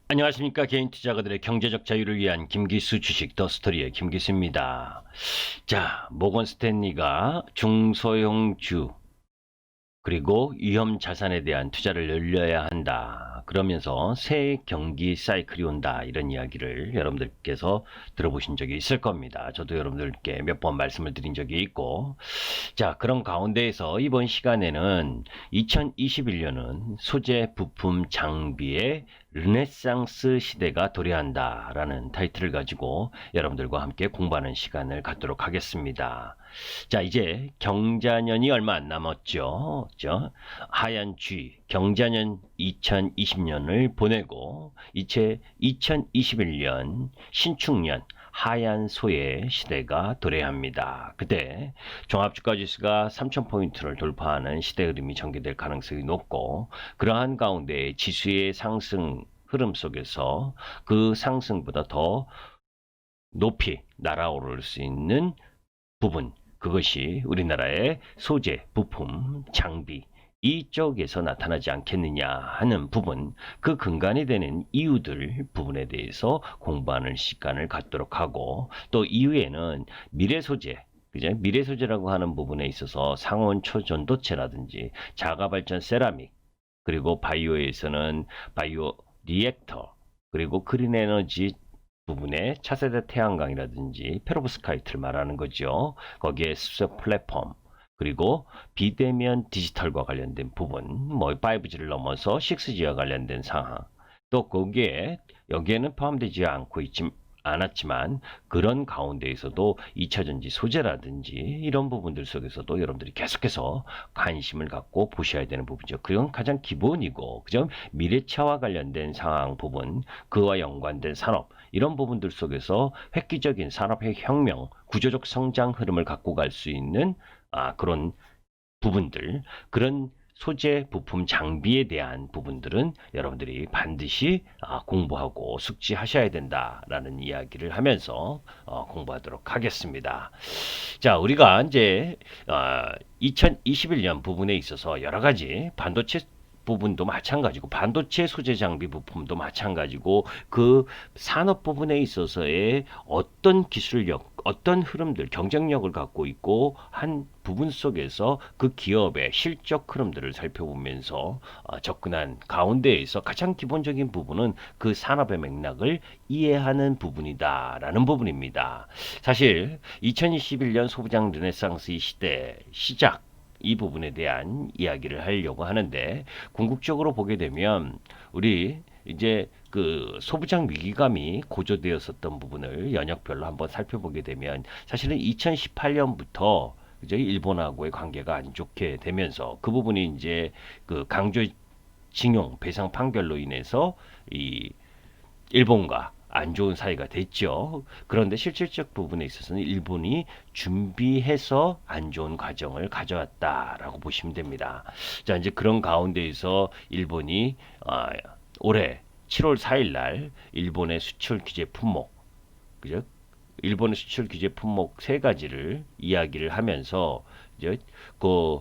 안녕하십니까. 개인 투자가들의 경제적 자유를 위한 김기수 주식 더스토리의 김기수입니다. 자, 모건 스탠리가 중소형주 그리고 위험 자산에 대한 투자를 늘려야 한다. 그러면서 새 경기 사이클이 온다. 이런 이야기를 여러분들께서 들어보신 적이 있을 겁니다. 저도 여러분들께 몇 번 말씀을 드린 적이 있고, 자, 그런 가운데에서 이번 시간에는 2021년은 소재, 부품, 장비의 르네상스 시대가 도래한다 라는 타이틀을 가지고 여러분들과 함께 공부하는 시간을 갖도록 하겠습니다. 자, 이제 경자년이 얼마 안 남았죠. 하얀 쥐, 경자년 2020년을 보내고 이제 2021년 신축년 하얀 소의 시대가 도래합니다. 그때 종합주가지수가 3000포인트를 돌파하는 시대 흐름이 전개될 가능성이 높고, 그러한 가운데 지수의 상승 흐름 속에서 그 상승보다 더 높이 날아오를 수 있는 부분, 그것이 우리나라의 소재, 부품, 장비 이쪽에서 나타나지 않겠느냐 하는 부분, 그 근간이 되는 이유들 부분에 대해서 공부하는 시간을 갖도록 하고, 또 이후에는 미래 소재, 그죠? 미래 소재라고 하는 부분에 있어서 상온 초전도체라든지 자가발전 세라믹, 그리고 바이오에서는 바이오 리액터, 그리고 그린 에너지 부분에 차세대 태양광이라든지 페로브스카이트를 말하는 거죠. 거기에 습석 플랫폼, 그리고 비대면 디지털과 관련된 부분, 뭐 5G를 넘어서 6G와 관련된 상황, 또 거기에 여기에는 포함되지 않았지만 그런 가운데에서도 2차전지 소재라든지 이런 부분들 속에서도 여러분들이 계속해서 관심을 갖고 보셔야 되는 부분이죠. 그건 가장 기본이고, 그죠? 미래차와 관련된 상황 부분, 그와 연관된 산업, 이런 부분들 속에서 획기적인 산업의 혁명, 구조적 성장 흐름을 갖고 갈 수 있는 그런 부분들, 그런 소재, 부품, 장비에 대한 부분들은 여러분들이 반드시 공부하고 숙지하셔야 된다라는 이야기를 하면서 공부하도록 하겠습니다. 자, 우리가 이제 2021년 부분에 있어서 여러 가지 반도체 부분도 마찬가지고 반도체 소재 장비 부품도 마찬가지고 그 산업 부분에 있어서의 어떤 기술력, 어떤 흐름들, 경쟁력을 갖고 있고 한 부분 속에서 그 기업의 실적 흐름들을 살펴보면서 접근한 가운데에서 가장 기본적인 부분은 그 산업의 맥락을 이해하는 부분이다라는 부분입니다. 사실 2021년 소부장 르네상스 시대 시작, 이 부분에 대한 이야기를 하려고 하는데, 궁극적으로 보게 되면 우리 이제 그 소부장 위기감이 고조되었었던 부분을 연역별로 한번 살펴보게 되면, 사실은 2018년부터 그죠? 일본하고의 관계가 안 좋게 되면서 그 부분이 이제 그 강제징용 배상 판결로 인해서 이 일본과 안 좋은 사이가 됐죠. 그런데 실질적 부분에 있어서는 일본이 준비해서 안 좋은 과정을 가져왔다라고 보시면 됩니다. 자, 이제 그런 가운데에서 일본이 올해 7월 4일 날 일본의 수출 규제 품목, 그죠? 일본의 수출 규제 품목 세 가지를 이야기를 하면서 이제 그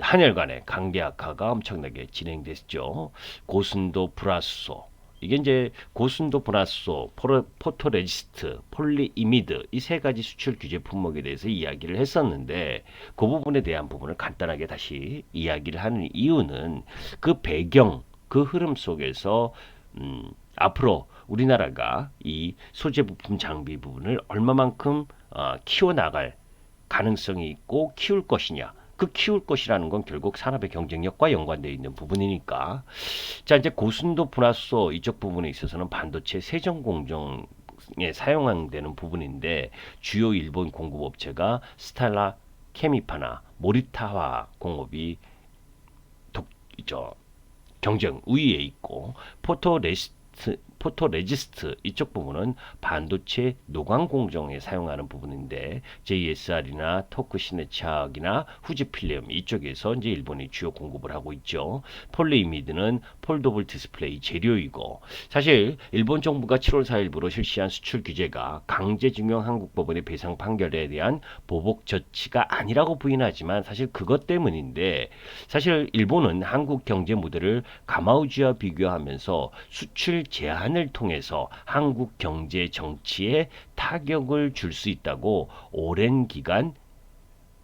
한일 간의 관계 악화가 엄청나게 진행됐죠. 고순도 불화수소. 이게 이제 고순도 불화수소, 포토레지스트, 폴리이미드 이 세 가지 수출 규제 품목에 대해서 이야기를 했었는데, 그 부분에 대한 부분을 간단하게 다시 이야기를 하는 이유는 그 배경, 그 흐름 속에서 앞으로 우리나라가 이 소재 부품 장비 부분을 얼마만큼 키워나갈 가능성이 있고 키울 것이냐, 그 키울 것이라는 건 결국 산업의 경쟁력과 연관되어 있는 부분이니까. 자, 이제 고순도 분화소 이쪽 부분에 있어서는 반도체 세정 공정에 사용되는 부분인데, 주요 일본 공급업체가 스탈라 케미파나 모리타와 공업이 독, 저, 경쟁 우위에 있고, 포토레지스트 포토레지스트 이쪽 부분은 반도체 노광 공정에 사용하는 부분인데 JSR이나 토쿠시네차학이나 후지필름 이쪽에서 이제 일본이 주요 공급을 하고 있죠. 폴리이미드는 폴더블 디스플레이 재료이고 사실 일본 정부가 7월 4일부로 실시한 수출 규제가 강제징용 한국법원의 배상 판결에 대한 보복 조치가 아니라고 부인하지만 사실 그것 때문인데 사실 일본은 한국 경제 모델을 가마우지와 비교하면서 수출 제한을 통해서 한국 경제 정치에 타격을 줄 수 있다고 오랜 기간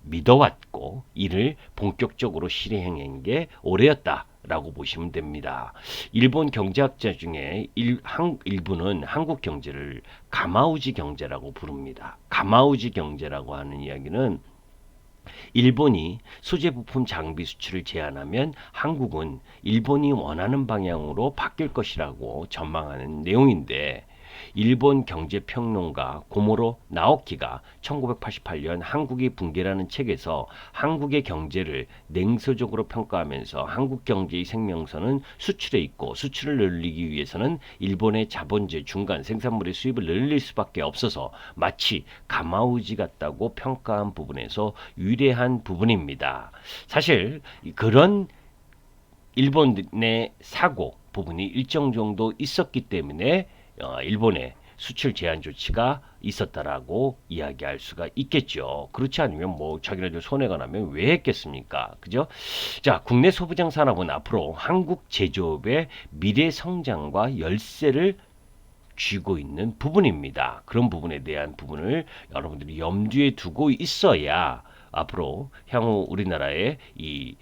믿어왔고 이를 본격적으로 실행한 게 올해였다라고 보시면 됩니다. 일본 경제학자 중에 일부는 한국 경제를 가마우지 경제라고 부릅니다. 가마우지 경제라고 하는 이야기는 일본이 소재 부품 장비 수출을 제한하면 한국은 일본이 원하는 방향으로 바뀔 것이라고 전망하는 내용인데 일본 경제평론가 고모로 나오키가 1988년 한국이 붕괴라는 책에서 한국의 경제를 냉소적으로 평가하면서 한국 경제의 생명선은 수출에 있고 수출을 늘리기 위해서는 일본의 자본재 중간 생산물의 수입을 늘릴 수밖에 없어서 마치 가마우지 같다고 평가한 부분에서 유래한 부분입니다. 사실 그런 일본의 사고 부분이 일정 정도 있었기 때문에 일본의 수출 제한 조치가 있었다라고 이야기할 수가 있겠죠. 그렇지 않으면 뭐 자기네들 손해가 나면 왜 했겠습니까? 그죠? 자, 국내 소부장 산업은 앞으로 한국 제조업의 미래 성장과 열쇠를 쥐고 있는 부분입니다. 그런 부분에 대한 부분을 여러분들이 염두에 두고 있어야 앞으로 향후 우리나라의 이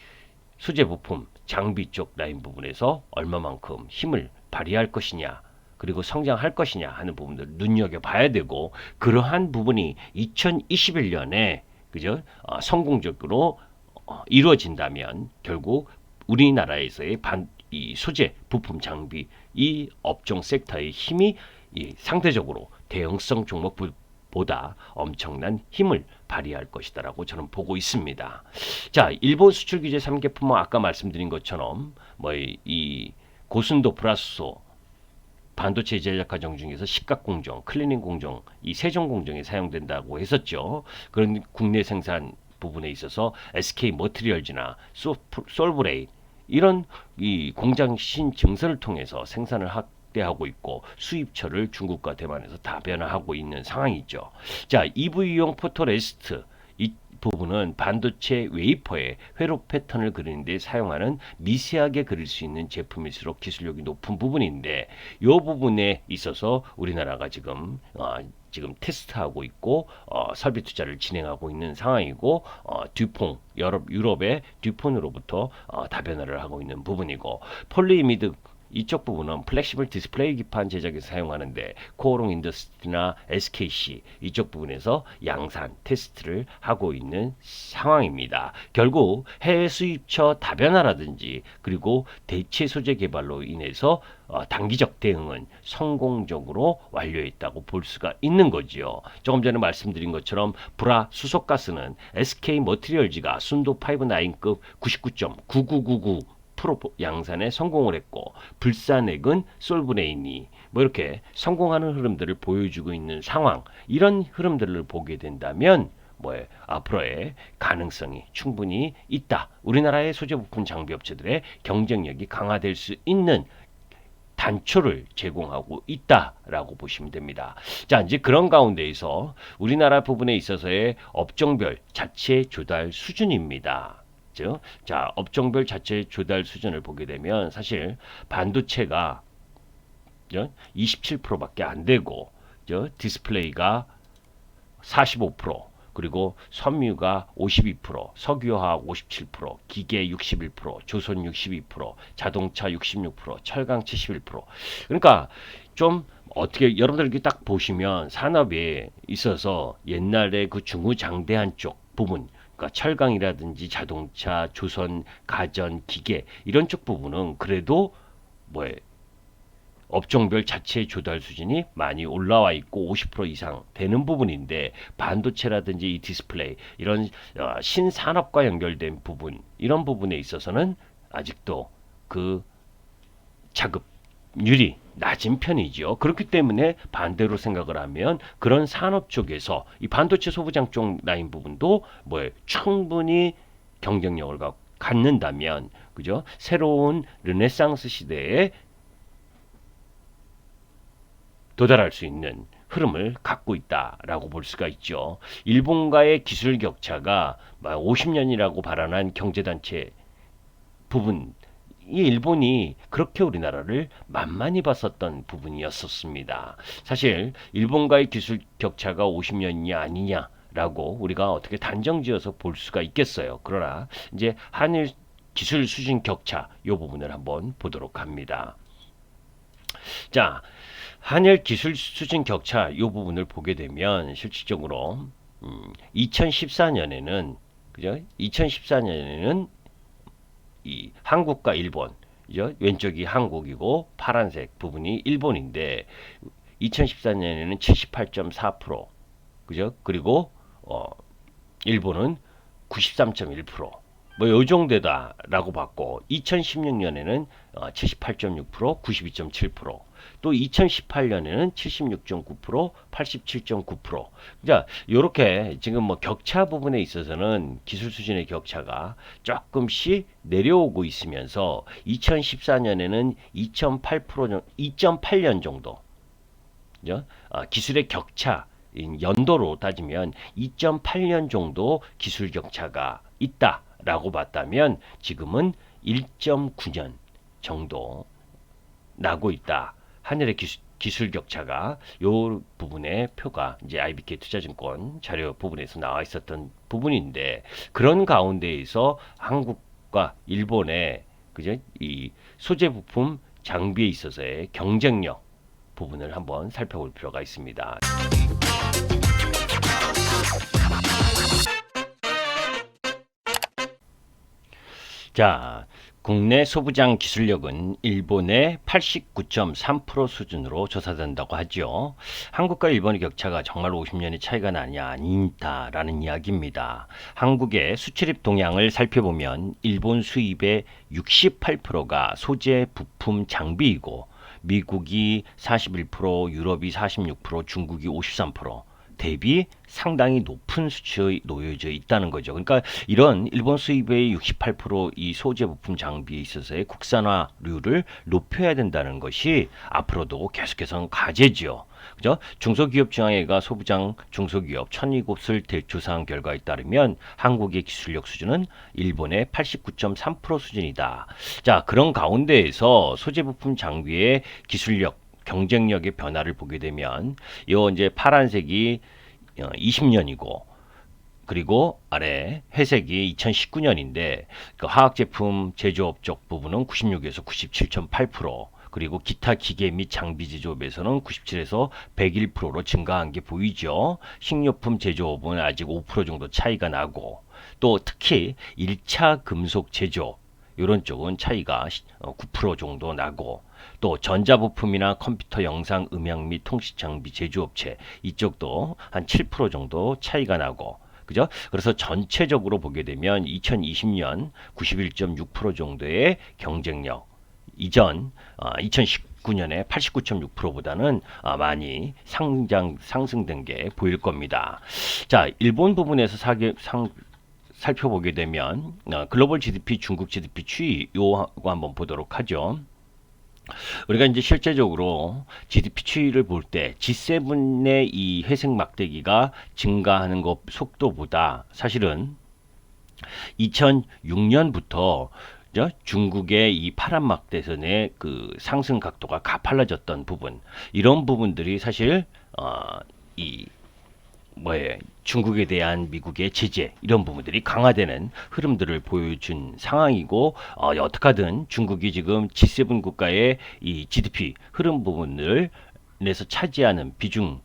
수제 부품 장비 쪽 라인 부분에서 얼마만큼 힘을 발휘할 것이냐 그리고 성장할 것이냐 하는 부분들 눈여겨봐야 되고 그러한 부분이 2021년에 그죠? 성공적으로 이루어진다면 결국 우리나라에서의 이 소재 부품 장비 이 업종 섹터의 힘이 상대적으로 대형성 종목보다 엄청난 힘을 발휘할 것이다라고 저는 보고 있습니다. 자, 일본 수출 규제 3개 품목 아까 말씀드린 것처럼 뭐 이 고순도 플러스소 반도체 제작 과정 중에서 식각 공정, 클리닝 공정, 이 세정 공정에 사용된다고 했었죠. 그런 국내 생산 부분에 있어서 SK 머티리얼즈나 솔브레인 이런 이 공장 신증서를 통해서 생산을 확대하고 있고 수입처를 중국과 대만에서 다변화하고 있는 상황이죠. 자, EV용 포토레시스트 이 부분은 반도체 웨이퍼의 회로 패턴을 그리는데 사용하는 미세하게 그릴 수 있는 제품일수록 기술력이 높은 부분인데 이 부분에 있어서 우리나라가 지금 테스트하고 있고 설비 투자를 진행하고 있는 상황이고 듀퐁 유럽의 듀폰으로부터 다변화를 하고 있는 부분이고 폴리이미드 이쪽 부분은 플렉시블 디스플레이 기판 제작에서 사용하는데 코오롱 인더스트리나 SKC 이쪽 부분에서 양산 테스트를 하고 있는 상황입니다. 결국 해외 수입처 다변화라든지 그리고 대체 소재 개발로 인해서 단기적 대응은 성공적으로 완료했다고 볼 수가 있는 거지요. 조금 전에 말씀드린 것처럼 불화 수소가스는 SK 머티리얼즈가 순도 5-9급 99.9999 프로 양산에 성공을 했고 불산액은 솔브레인이 뭐 이렇게 성공하는 흐름들을 보여주고 있는 상황 이런 흐름들을 보게 된다면 앞으로의 가능성이 충분히 있다. 우리나라의 소재 부품 장비 업체들의 경쟁력이 강화될 수 있는 단초를 제공하고 있다라고 보시면 됩니다. 자, 이제 그런 가운데에서 우리나라 부분에 있어서의 업종별 자체 조달 수준입니다. 자, 업종별 자체 조달 수준을 보게 되면 사실 반도체가 27%밖에 안 되고 디스플레이가 45% 그리고 섬유가 52%, 석유화학 57%, 기계 61%, 조선 62%, 자동차 66%, 철강 71%. 그러니까 좀 어떻게 여러분들 이렇게 딱 보시면 산업에 있어서 옛날에 그 중후장대한 쪽 부분 그러니까 철강이라든지 자동차, 조선, 가전, 기계 이런 쪽 부분은 그래도 업종별 자체 조달 수준이 많이 올라와 있고 50% 이상 되는 부분인데 반도체라든지 이 디스플레이 이런 신산업과 연결된 부분 이런 부분에 있어서는 아직도 그 자급률이 낮은 편이죠. 그렇기 때문에 반대로 생각을 하면 그런 산업 쪽에서 이 반도체 소부장 쪽 라인 부분도 뭐 충분히 경쟁력을 갖는다면, 그죠? 새로운 르네상스 시대에 도달할 수 있는 흐름을 갖고 있다라고 볼 수가 있죠. 일본과의 기술 격차가 50년이라고 발언한 경제단체 부분, 이 일본이 그렇게 우리나라를 만만히 봤었던 부분이었었습니다. 사실 일본과의 기술 격차가 50년이 아니냐라고 우리가 어떻게 단정지어서 볼 수가 있겠어요. 그러나 이제 한일 기술 수준 격차 이 부분을 한번 보도록 합니다. 자, 한일 기술 수준 격차 이 부분을 보게 되면 실질적으로 2014년에는, 그죠? 2014년에는 이 한국과 일본, 그죠? 왼쪽이 한국이고 파란색 부분이 일본인데 2014년에는 78.4%, 그죠? 그리고 일본은 93.1%, 뭐 요 정도다라고 봤고, 2016년에는 78.6%, 92.7%, 또 2018년에는 76.9%, 87.9%. 자, 요렇게 지금 뭐 격차 부분에 있어서는 기술 수준의 격차가 조금씩 내려오고 있으면서 2014년에는 2.8년 정도, 그죠? 기술의 격차 연도로 따지면 2.8년 정도 기술 격차가 있다라고 봤다면 지금은 1.9년 정도 나고 있다. 하늘의 기술 격차가 요 부분의 표가 이제 IBK 투자증권 자료 부분에서 나와 있었던 부분인데, 그런 가운데에서 한국과 일본의, 그죠? 이 소재 부품 장비에 있어서의 경쟁력 부분을 한번 살펴볼 필요가 있습니다. 자, 국내 소부장 기술력은 일본의 89.3% 수준으로 조사된다고 하죠. 한국과 일본의 격차가 정말 50년의 차이가 나냐 아니다라는 이야기입니다. 한국의 수출입 동향을 살펴보면 일본 수입의 68%가 소재, 부품, 장비이고 미국이 41%, 유럽이 46%, 중국이 53%, 대비 상당히 높은 수치에 놓여져 있다는 거죠. 그러니까 이런 일본 수입의 68%이 소재 부품 장비에 있어서의 국산화율을 높여야 된다는 것이 앞으로도 계속해서 과제지요. 그죠? 중소기업중앙회가 소부장 중소기업 1007곳을 조사한 결과에 따르면 한국의 기술력 수준은 일본의 89.3% 수준이다. 자, 그런 가운데에서 소재 부품 장비의 기술력 경쟁력의 변화를 보게 되면 요 이제 파란색이 20년이고, 그리고 아래 회색이 2019년인데 그 화학 제품 제조업 쪽 부분은 96에서 97.8%, 그리고 기타 기계 및 장비 제조업에서는 97에서 101%로 증가한 게 보이죠. 식료품 제조업은 아직 5% 정도 차이가 나고, 또 특히 1차 금속 제조 이런 쪽은 차이가 9% 정도 나고, 또 전자부품이나 컴퓨터 영상 음향 및 통신 장비 제조업체 이쪽도 한 7% 정도 차이가 나고, 그죠? 그래서 전체적으로 보게 되면 2020년 91.6% 정도의 경쟁력, 이전 2019년에 89.6%보다는 많이 상승된 게 보일 겁니다. 자, 일본 부분에서 살펴보게 되면 글로벌 GDP, 중국 GDP 추이 요거 한번 보도록 하죠. 우리가 이제 실제적으로 GDP 추이를 볼 때 G7의 이 회색 막대기가 증가하는 것 속도보다 사실은 2006년부터 중국의 이 파란 막대선의 그 상승 각도가 가팔라졌던 부분, 이런 부분들이 사실 이 뭐에 중국에 대한 미국의 제재 이런 부분들이 강화되는 흐름들을 보여준 상황이고, 어떻게든 중국이 지금 G7 국가의 이 GDP 흐름 부분을 내서 차지하는 비중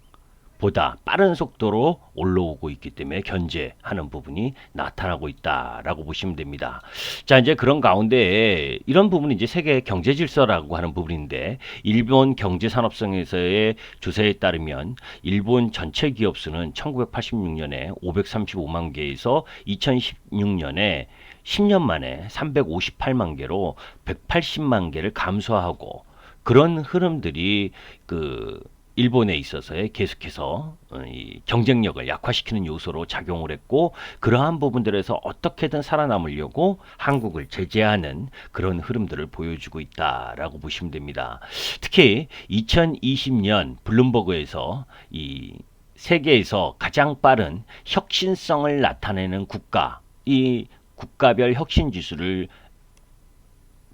보다 빠른 속도로 올라오고 있기 때문에 견제하는 부분이 나타나고 있다라고 보시면 됩니다. 자, 이제 그런 가운데 이런 부분이 이제 세계 경제 질서라고 하는 부분인데, 일본 경제산업성에서의 조사에 따르면 일본 전체 기업 수는 1986년에 535만 개에서 2016년에 10년 만에 358만 개로 180만 개를 감소하고, 그런 흐름들이 그 일본에 있어서의 계속해서 이 경쟁력을 약화시키는 요소로 작용을 했고, 그러한 부분들에서 어떻게든 살아남으려고 한국을 제재하는 그런 흐름들을 보여주고 있다라고 보시면 됩니다. 특히 2020년 블룸버그에서 이 세계에서 가장 빠른 혁신성을 나타내는 국가, 이 국가별 혁신 지수를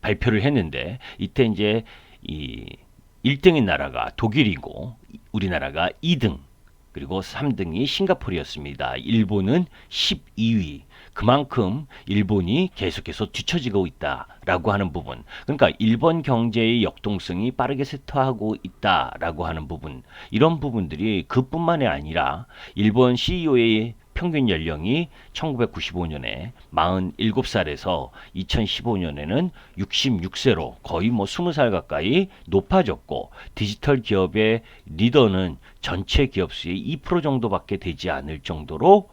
발표를 했는데, 이때 이제 이 1등인 나라가 독일이고 우리나라가 2등, 그리고 3등이 싱가포르였습니다. 일본은 12위. 그만큼 일본이 계속해서 뒤처지고 있다라고 하는 부분. 그러니까 일본 경제의 역동성이 빠르게 쇠퇴하고 있다라고 하는 부분. 이런 부분들이 그뿐만이 아니라 일본 CEO의 평균 연령이 1995년에 47살에서 2015년에는 66세로 거의 뭐 20살 가까이 높아졌고, 디지털 기업의 리더는 전체 기업 수의 2% 정도밖에 되지 않을 정도로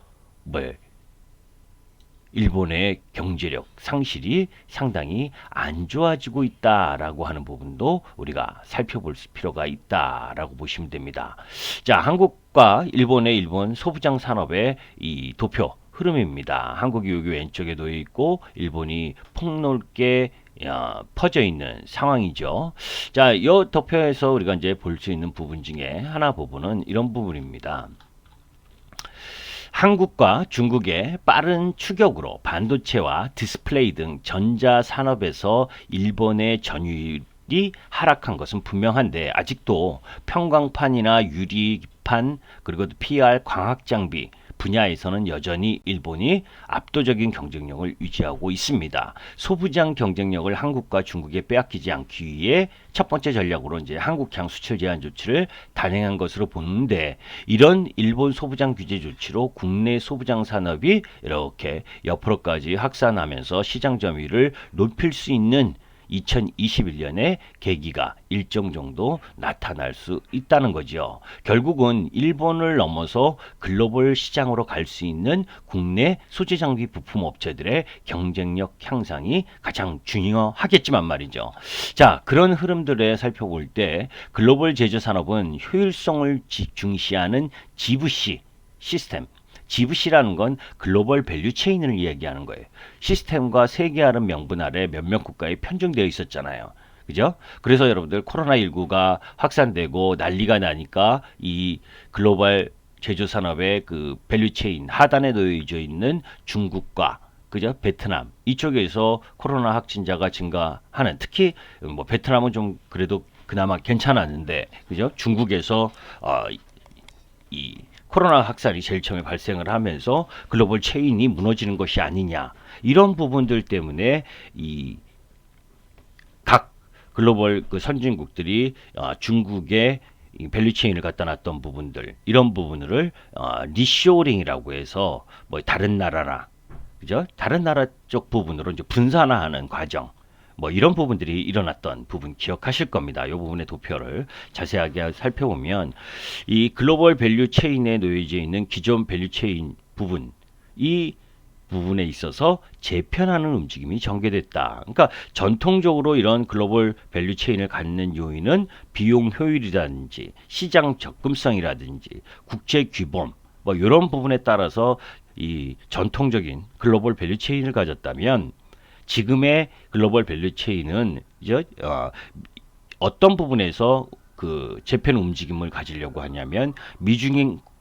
일본의 경제력 상실이 상당히 안 좋아지고 있다라고 하는 부분도 우리가 살펴볼 필요가 있다라고 보시면 됩니다. 자, 한국과 일본 소부장 산업의 이 도표 흐름입니다. 한국이 여기 왼쪽에 놓여 있고 일본이 폭넓게 퍼져 있는 상황이죠. 자, 이 도표에서 우리가 이제 볼 수 있는 부분 중에 하나 부분은 이런 부분입니다. 한국과 중국의 빠른 추격으로 반도체와 디스플레이 등 전자 산업에서 일본의 점유율이 하락한 것은 분명한데, 아직도 평광판이나 유리판, 그리고 PR 광학 장비 분야에서는 여전히 일본이 압도적인 경쟁력을 유지하고 있습니다. 소부장 경쟁력을 한국과 중국에 빼앗기지 않기 위해 첫 번째 전략으로 이제 한국향 수출 제한 조치를 단행한 것으로 보는데, 이런 일본 소부장 규제 조치로 국내 소부장 산업이 이렇게 옆으로까지 확산하면서 시장 점유율을 높일 수 있는 2021년에 계기가 일정 정도 나타날 수 있다는 거죠. 결국은 일본을 넘어서 글로벌 시장으로 갈 수 있는 국내 소재 장비 부품 업체들의 경쟁력 향상이 가장 중요하겠지만 말이죠. 자, 그런 흐름들에 살펴볼 때 글로벌 제조 산업은 효율성을 중시하는 G2C 시스템, G2C라는 건 글로벌 밸류 체인을 이야기하는 거예요. 시스템과 세계화는 명분 아래 몇몇 국가에 편중되어 있었잖아요. 그죠? 그래서 여러분들 코로나19가 확산되고 난리가 나니까 이 글로벌 제조 산업의 그 밸류 체인 하단에 놓여져 있는 중국과 그죠? 베트남 이쪽에서 코로나 확진자가 증가하는, 특히 뭐 베트남은 좀 그래도 그나마 괜찮았는데 그죠? 중국에서 이 코로나 확산이 제일 처음에 발생을 하면서 글로벌 체인이 무너지는 것이 아니냐, 이런 부분들 때문에 이 각 글로벌 그 선진국들이 중국의 밸류 체인을 갖다 놨던 부분들, 이런 부분을 리쇼링이라고 해서 뭐 다른 나라나 그죠? 다른 나라 쪽 부분으로 이제 분산화하는 과정, 뭐 이런 부분들이 일어났던 부분 기억하실 겁니다. 이 부분의 도표를 자세하게 살펴보면 이 글로벌 밸류 체인에 놓여져 있는 기존 밸류 체인 부분, 이 부분에 있어서 재편하는 움직임이 전개됐다. 그러니까 전통적으로 이런 글로벌 밸류 체인을 갖는 요인은 비용 효율이라든지 시장 접근성이라든지 국제 규범 뭐 이런 부분에 따라서 이 전통적인 글로벌 밸류 체인을 가졌다면, 지금의 글로벌 밸류 체인은 이제 어떤 부분에서 그 재편 움직임을 가지려고 하냐면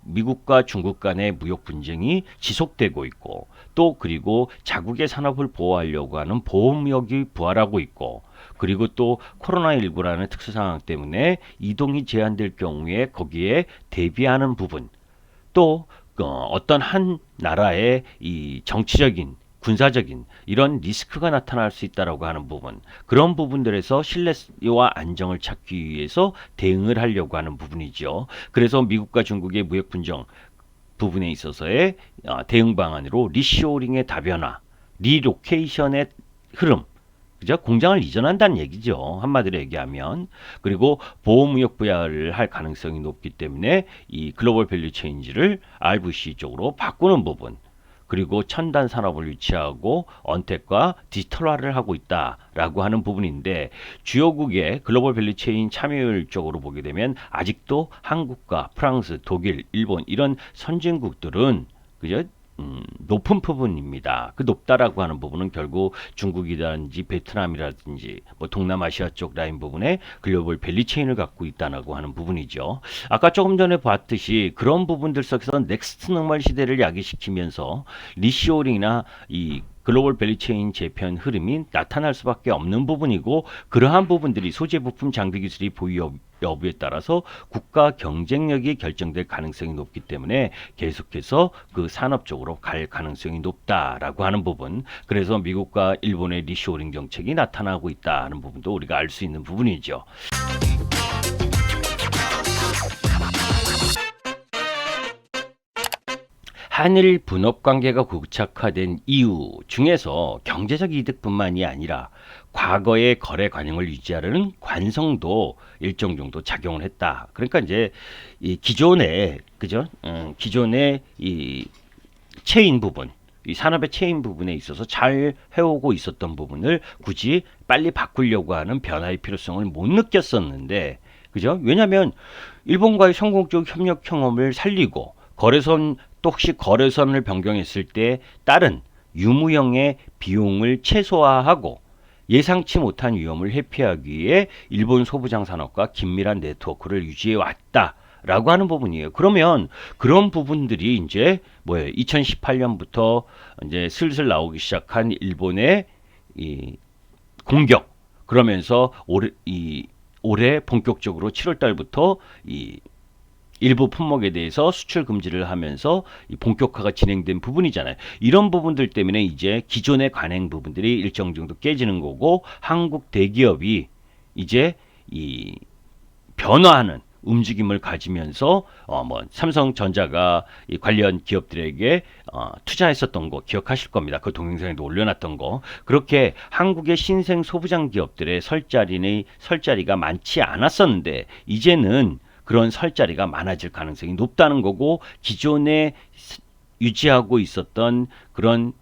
미국과 중국 간의 무역 분쟁이 지속되고 있고, 또 그리고 자국의 산업을 보호하려고 하는 보호무역이 부활하고 있고, 그리고 또 코로나19라는 특수 상황 때문에 이동이 제한될 경우에 거기에 대비하는 부분, 또 어떤 한 나라의 이 정치적인 군사적인 이런 리스크가 나타날 수 있다라고 하는 부분, 그런 부분들에서 신뢰와 안정을 찾기 위해서 대응을 하려고 하는 부분이죠. 그래서 미국과 중국의 무역 분쟁 부분에 있어서의 대응 방안으로 리쇼링의 다변화, 리로케이션의 흐름, 그죠? 공장을 이전한다는 얘기죠. 한마디로 얘기하면. 그리고 보호무역 부여를 할 가능성이 높기 때문에 이 글로벌 밸류 체인지를 RVC 쪽으로 바꾸는 부분. 그리고 첨단 산업을 유치하고 언택과 디지털화를 하고 있다라고 하는 부분인데, 주요국의 글로벌 밸류체인 참여율 쪽으로 보게 되면 아직도 한국과 프랑스, 독일, 일본 이런 선진국들은 그죠? 높은 부분입니다. 그 높다라고 하는 부분은 결국 중국이라든지 베트남이라든지 뭐 동남아시아 쪽 라인 부분에 글로벌 밸리체인을 갖고 있다라고 하는 부분이죠. 아까 조금 전에 봤듯이 그런 부분들 속에서 넥스트 노멀 시대를 야기시키면서 리쇼링이나 이 글로벌 밸리체인 재편 흐름이 나타날 수밖에 없는 부분이고, 그러한 부분들이 소재 부품 장비 기술이 보유 여부에 따라서 국가 경쟁력이 결정될 가능성이 높기 때문에 계속해서 그 산업 쪽으로 갈 가능성이 높다라고 하는 부분, 그래서 미국과 일본의 리쇼링 정책이 나타나고 있다는 부분도 우리가 알 수 있는 부분이죠. 한일 분업 관계가 고착화된 이유 중에서 경제적 이득뿐만이 아니라 과거의 거래 관행을 유지하려는 관성도 일정 정도 작용을 했다. 그러니까 이제 이 기존의 그죠? 기존의 이 체인 부분, 이 산업의 체인 부분에 있어서 잘 해오고 있었던 부분을 굳이 빨리 바꾸려고 하는 변화의 필요성을 못 느꼈었는데, 그죠? 왜냐하면 일본과의 성공적 협력 경험을 살리고 거래선, 또 혹시 거래선을 변경했을 때 따른 유무형의 비용을 최소화하고 예상치 못한 위험을 회피하기 위해 일본 소부장 산업과 긴밀한 네트워크를 유지해 왔다라고 하는 부분이에요. 그러면 그런 부분들이 이제 뭐예요? 2018년부터 이제 슬슬 나오기 시작한 일본의 이 공격, 그러면서 올해 본격적으로 7월 달부터 이 일부 품목에 대해서 수출 금지를 하면서 본격화가 진행된 부분이잖아요. 이런 부분들 때문에 이제 기존의 관행 부분들이 일정 정도 깨지는 거고, 한국 대기업이 이제 이 변화하는 움직임을 가지면서 뭐 삼성전자가 이 관련 기업들에게 투자했었던 거 기억하실 겁니다. 그 동영상에도 올려놨던 거. 그렇게 한국의 신생 소부장 기업들의 설자리가 많지 않았었는데 이제는 그런 설자리가 많아질 가능성이 높다는 거고, 기존에 유지하고 있었던 그런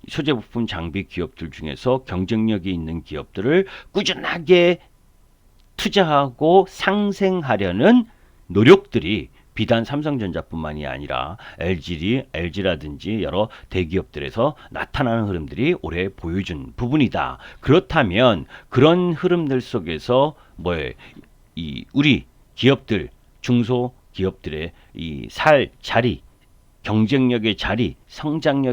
소재부품 장비 기업들 중에서 경쟁력이 있는 기업들을 꾸준하게 투자하고 상생하려는 노력들이 비단 삼성전자뿐만이 아니라 LG라든지 여러 대기업들에서 나타나는 흐름들이 올해 보여준 부분이다. 그렇다면 그런 흐름들 속에서 우리 기업들, 중소 기업들의 이 살 자리, 경쟁력의 자리, 성장